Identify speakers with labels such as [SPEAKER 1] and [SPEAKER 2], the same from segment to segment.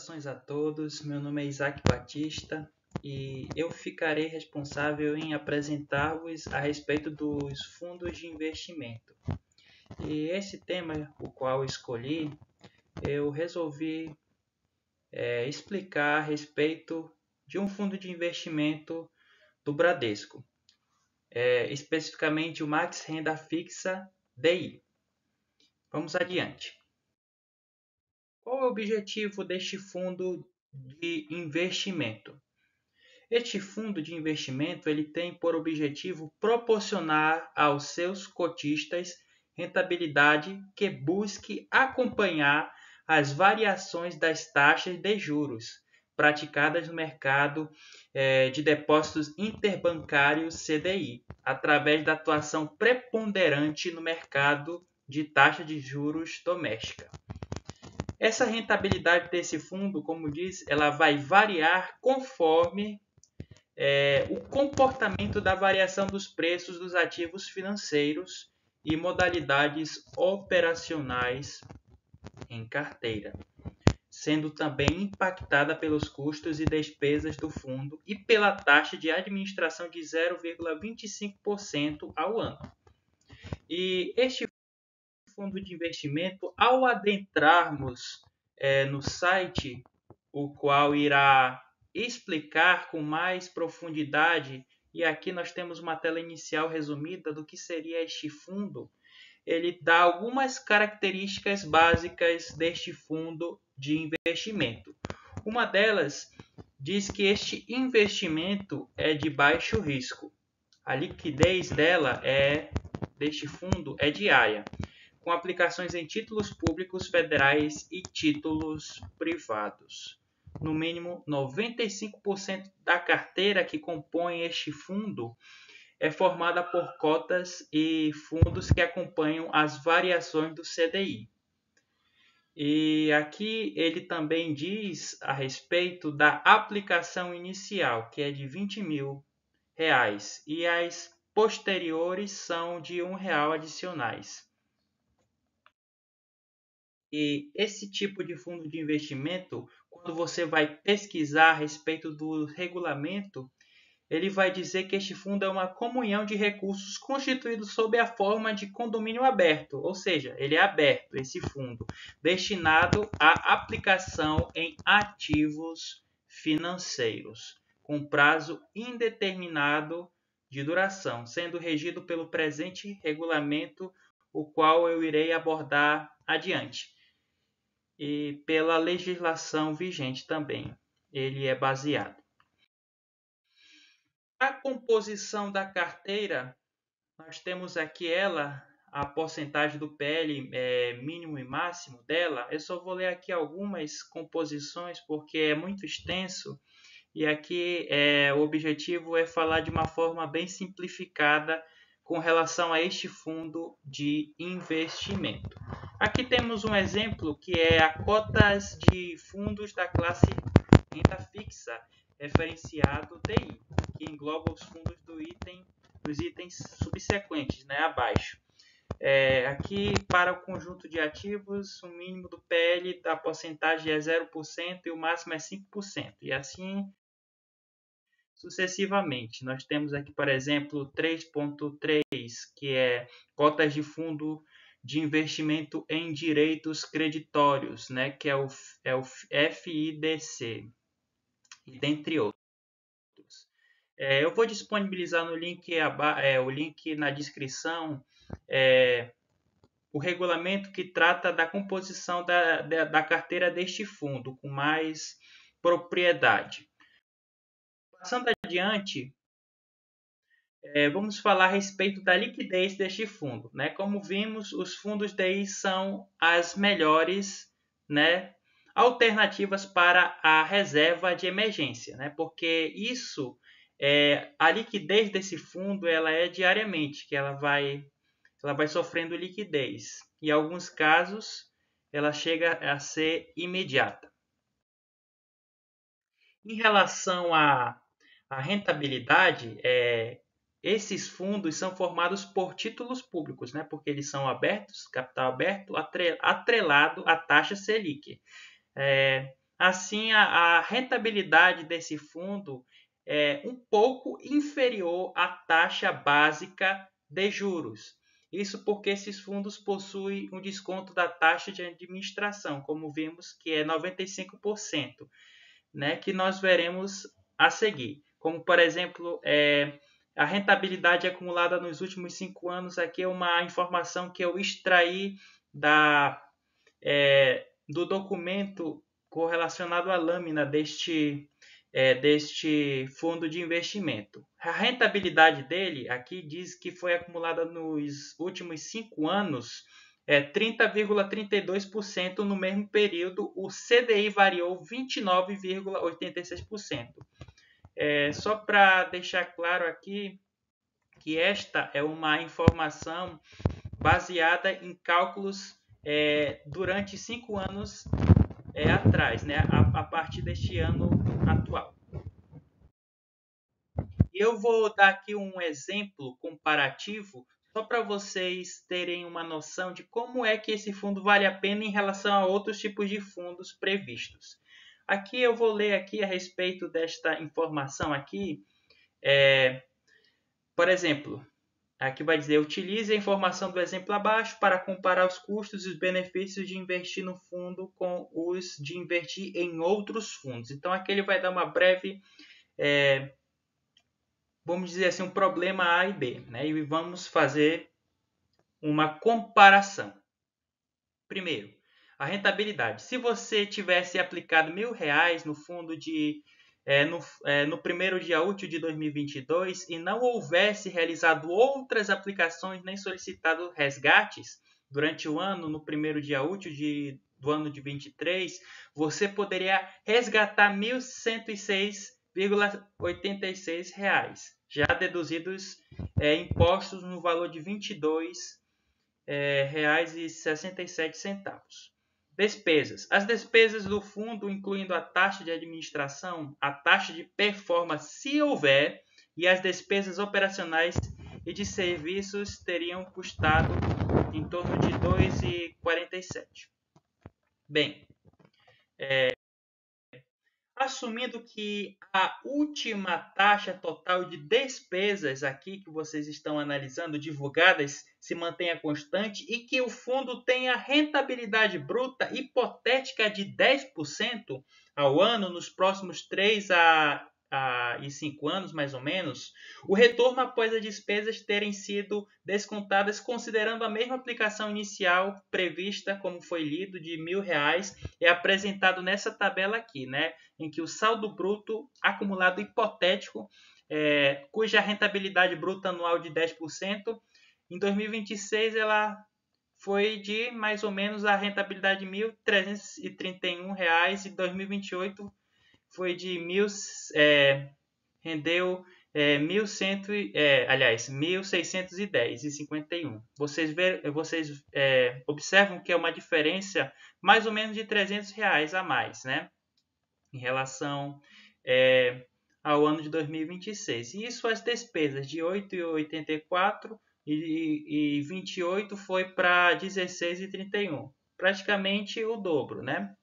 [SPEAKER 1] Saudações a todos, meu nome é Isaac Batista e eu ficarei responsável em apresentar-vos a respeito dos fundos de investimento. E esse tema, o qual escolhi, eu resolvi explicar a respeito de um fundo de investimento do Bradesco, especificamente o Max Renda Fixa DI. Vamos adiante. Qual é o objetivo deste fundo de investimento? Este fundo de investimento ele tem por objetivo proporcionar aos seus cotistas rentabilidade que busque acompanhar as variações das taxas de juros praticadas no mercado de depósitos interbancários CDI, através da atuação preponderante no mercado de taxa de juros doméstica. Essa rentabilidade desse fundo, como diz, ela vai variar conforme o comportamento da variação dos preços dos ativos financeiros e modalidades operacionais em carteira, sendo também impactada pelos custos e despesas do fundo e pela taxa de administração de 0,25% ao ano. E este fundo de investimento, ao adentrarmos no site, o qual irá explicar com mais profundidade, e aqui nós temos uma tela inicial resumida do que seria este fundo, ele dá algumas características básicas deste fundo de investimento. Uma delas diz que este investimento é de baixo risco. A liquidez deste fundo é diária, com aplicações em títulos públicos federais e títulos privados. No mínimo, 95% da carteira que compõe este fundo é formada por cotas e fundos que acompanham as variações do CDI. E aqui ele também diz a respeito da aplicação inicial, que é de R$20.000, e as posteriores são de R$1 adicionais. E esse tipo de fundo de investimento, quando você vai pesquisar a respeito do regulamento, ele vai dizer que este fundo é uma comunhão de recursos constituído sob a forma de condomínio aberto, ou seja, ele é aberto, esse fundo, destinado à aplicação em ativos financeiros, com prazo indeterminado de duração, sendo regido pelo presente regulamento, o qual eu irei abordar adiante. E pela legislação vigente também, ele é baseado. A composição da carteira, nós temos aqui a porcentagem do PL mínimo e máximo dela. Eu só vou ler aqui algumas composições porque é muito extenso e aqui o objetivo é falar de uma forma bem simplificada com relação a este fundo de investimento. Aqui temos um exemplo que é a cotas de fundos da classe renda fixa referenciado DI, que engloba os fundos dos itens subsequentes, abaixo. Aqui, para o conjunto de ativos, o mínimo do PL da porcentagem é 0% e o máximo é 5%. E assim sucessivamente. Nós temos aqui, por exemplo, 3.3, que é cotas de fundo de investimento em direitos creditórios, que é o FIDC, e dentre outros. Eu vou disponibilizar no link, o link na descrição, o regulamento que trata da composição da carteira deste fundo, com mais propriedade. Passando adiante, vamos falar a respeito da liquidez deste fundo. Como vimos, os fundos DI são as melhores alternativas para a reserva de emergência, porque isso, a liquidez desse fundo ela é diariamente, que ela vai sofrendo liquidez. Em alguns casos, ela chega a ser imediata. Em relação à rentabilidade, esses fundos são formados por títulos públicos, porque eles são abertos, capital aberto, atrelado à taxa Selic. Assim, a rentabilidade desse fundo é um pouco inferior à taxa básica de juros. Isso porque esses fundos possuem um desconto da taxa de administração, como vimos, que é 95%, né, que nós veremos a seguir. Como, por exemplo, a rentabilidade acumulada nos últimos 5 anos. Aqui é uma informação que eu extraí do documento correlacionado à lâmina deste fundo de investimento. A rentabilidade dele aqui diz que foi acumulada nos últimos 5 anos 30,32% no mesmo período. O CDI variou 29,86%. Só para deixar claro aqui que esta é uma informação baseada em cálculos durante 5 anos atrás, né, a partir deste ano atual. Eu vou dar aqui um exemplo comparativo só para vocês terem uma noção de como é que esse fundo vale a pena em relação a outros tipos de fundos previstos. Aqui eu vou ler aqui a respeito desta informação aqui. Por exemplo, aqui vai dizer: utilize a informação do exemplo abaixo para comparar os custos e os benefícios de investir no fundo com os de investir em outros fundos. Então aqui ele vai dar uma breve, vamos dizer assim, um problema A e B, né? E vamos fazer uma comparação. Primeiro, a rentabilidade. Se você tivesse aplicado R$ 1.000 no fundo no primeiro dia útil de 2022 e não houvesse realizado outras aplicações nem solicitado resgates durante o ano, no primeiro dia útil do ano de 23, você poderia resgatar R$ 1.106,86, já deduzidos impostos no valor de R$ 22,67. Despesas. As despesas do fundo, incluindo a taxa de administração, a taxa de performance, se houver, e as despesas operacionais e de serviços, teriam custado em torno de R$ 2,47. Bem, assumindo que a última taxa total de despesas aqui que vocês estão analisando, divulgadas, se mantenha constante e que o fundo tenha rentabilidade bruta hipotética de 10% ao ano nos próximos 3 e 5 anos, mais ou menos, o retorno após as despesas terem sido descontadas, considerando a mesma aplicação inicial prevista, como foi lido, de R$ 1.000, é apresentado nessa tabela aqui, né? Em que o saldo bruto acumulado hipotético, cuja rentabilidade bruta anual de 10%, em 2026 ela foi de mais ou menos a rentabilidade de R$ 1.331, e em 2028 foi de rendeu 1.610,51. Vocês observam que é uma diferença mais ou menos de R$ 300 a mais, né? Em relação ao ano de 2026. E isso, as despesas de 8,84 e 28 foi para 16,31. Praticamente o dobro, né?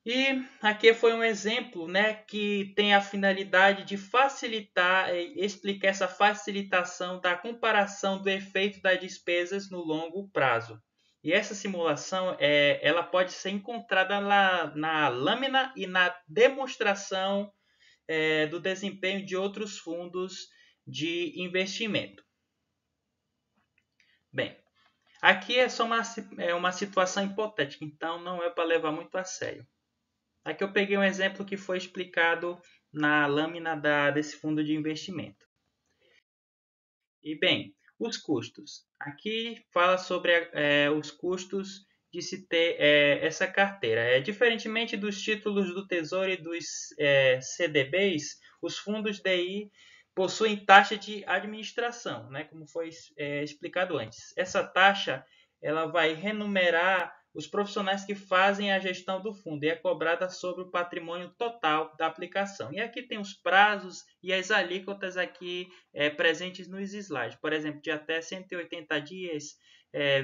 [SPEAKER 1] E aqui foi um exemplo, né, que tem a finalidade de facilitar, explicar essa facilitação da comparação do efeito das despesas no longo prazo. E essa simulação ela pode ser encontrada na lâmina e na demonstração do desempenho de outros fundos de investimento. Bem, aqui é só uma situação hipotética, então não é para levar muito a sério. Aqui eu peguei um exemplo que foi explicado na lâmina desse fundo de investimento. E bem, os custos. Aqui fala sobre os custos de se ter essa carteira. Diferentemente dos títulos do Tesouro e dos CDBs, os fundos DI possuem taxa de administração, né, como foi explicado antes. Essa taxa ela vai remunerar os profissionais que fazem a gestão do fundo e é cobrada sobre o patrimônio total da aplicação. E aqui tem os prazos e as alíquotas aqui presentes nos slides. Por exemplo, de até 180 dias,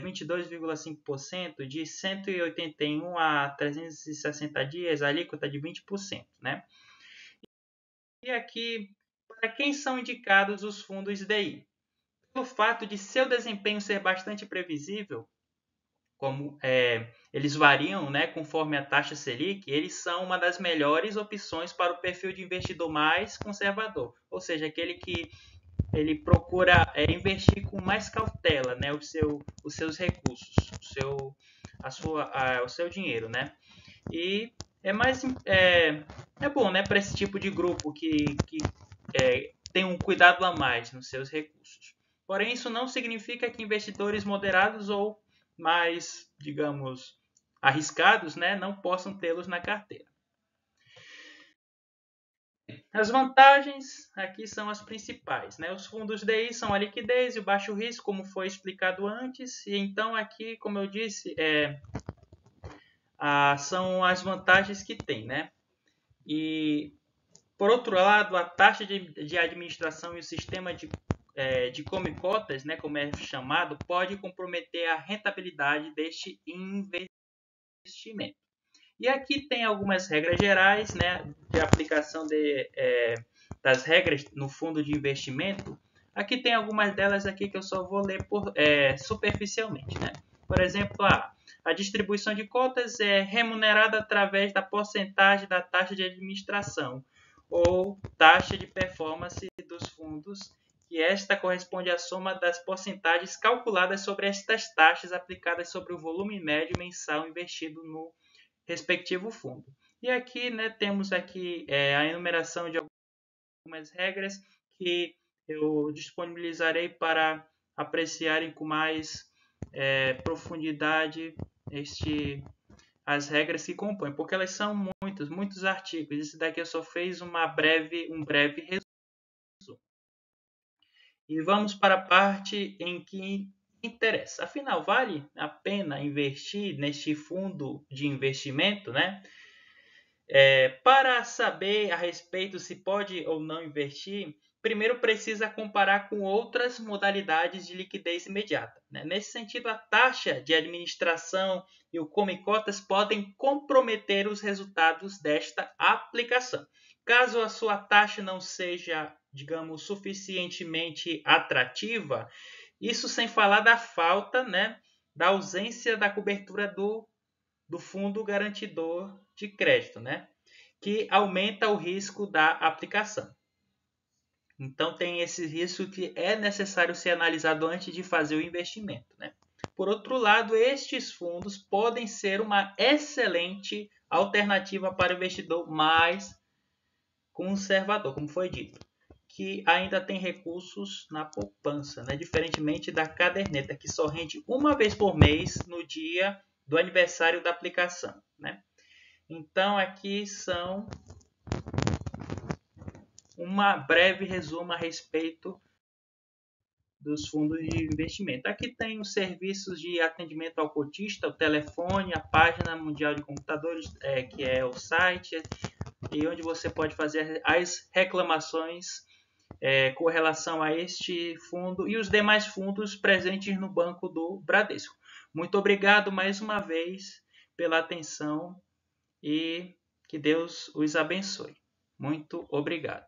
[SPEAKER 1] 22,5%, de 181 a 360 dias, alíquota de 20%. Né? E aqui, para quem são indicados os fundos DI? Pelo fato de seu desempenho ser bastante previsível, como eles variam, né, conforme a taxa Selic, eles são uma das melhores opções para o perfil de investidor mais conservador, ou seja, aquele que ele procura investir com mais cautela, né, os seus recursos, o seu dinheiro, né? E é bom, né, para esse tipo de grupo que tem um cuidado a mais nos seus recursos. Porém, isso não significa que investidores moderados ou mais, digamos, arriscados, né, não possam tê-los na carteira. As vantagens aqui são as principais, né? Os fundos DI são a liquidez e o baixo risco, como foi explicado antes. E então aqui, como eu disse, são as vantagens que tem, né? E por outro lado, a taxa de administração e o sistema de come-cotas, né, como é chamado, pode comprometer a rentabilidade deste investimento. E aqui tem algumas regras gerais, né, de aplicação das regras no fundo de investimento. Aqui tem algumas delas aqui que eu só vou ler superficialmente. Né? Por exemplo, a distribuição de cotas é remunerada através da porcentagem da taxa de administração ou taxa de performance dos fundos, e esta corresponde à soma das porcentagens calculadas sobre estas taxas aplicadas sobre o volume médio mensal investido no respectivo fundo. E aqui, né, temos aqui a enumeração de algumas regras que eu disponibilizarei para apreciarem com mais profundidade as regras que compõem, porque elas são muitos artigos. Esse daqui eu só fiz um breve resumo. E vamos para a parte em que interessa. Afinal, vale a pena investir neste fundo de investimento, né? Para saber a respeito se pode ou não investir, primeiro precisa comparar com outras modalidades de liquidez imediata. Né? Nesse sentido, a taxa de administração e o come-cotas podem comprometer os resultados desta aplicação. Caso a sua taxa não seja, digamos, suficientemente atrativa, isso sem falar da falta, né, da ausência da cobertura do fundo garantidor de crédito, né? Que aumenta o risco da aplicação. Então, tem esse risco que é necessário ser analisado antes de fazer o investimento, né? Por outro lado, estes fundos podem ser uma excelente alternativa para o investidor mais conservador, como foi dito, que ainda tem recursos na poupança, né? Diferentemente da caderneta, que só rende uma vez por mês no dia do aniversário da aplicação, né? Então, aqui são uma breve resumo a respeito dos fundos de investimento. Aqui tem os serviços de atendimento ao cotista, o telefone, a página mundial de computadores, que é o site, e onde você pode fazer as reclamações com relação a este fundo e os demais fundos presentes no Banco do Bradesco. Muito obrigado mais uma vez pela atenção e que Deus os abençoe. Muito obrigado.